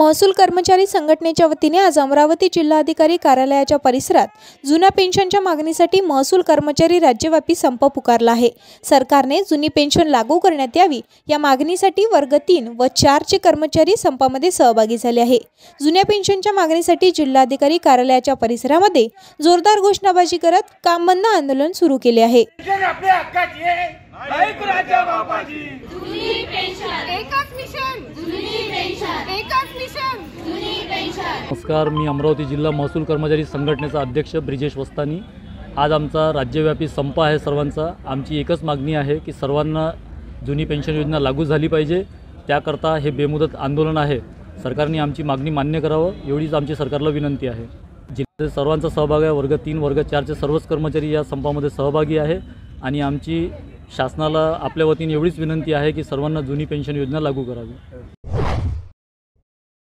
महसूल कर्मचारी संघटनेच्या वतीने आज अमरावती जिल्हाधिकारी कार्यालयाच्या परिसरात जुन्या पेन्शनच्या मागणीसाठी महसूल कर्मचारी राज्यव्यापी संप पुकारला आहे। सरकारने जुनी पेन्शन लागू करण्यात यावी या मागणीसाठी वर्ग 3 व 4 चे कर्मचारी संपामध्ये सहभागी झाले आहे। जुन्या पेन्शनच्या मागणीसाठी जिल्हाधिकारी कार्यालयाच्या परिसरामध्ये जोरदार घोषणाबाजी करत काम बंद आंदोलन सुरू केले आहे। नमस्कार, मी अमरावती जिल्हा महसूल कर्मचारी संघटनेचा अध्यक्ष ब्रिजेश वस्तानी। आज आमचा राज्यव्यापी संप आहे सर्वांचा। आमची एकच मागणी आहे की सर्वांना जुनी पेन्शन योजना लागू झाली पाहिजे। त्याकरता हे बेमुदत आंदोलन आहे। सरकारने आमची मागणी मान्य करावं एवढीच आमची सरकारला विनंती आहे। जिल्ह्यातील सर्वांचा सहभाग आहे। वर्ग 3 वर्ग 4 चे सर्वच कर्मचारी या संपामध्ये सहभागी आहे आणि आमची शासनाला आपल्या वतीने एवढीच विनंती आहे की सर्वांना जुनी पेन्शन योजना लागू करावी।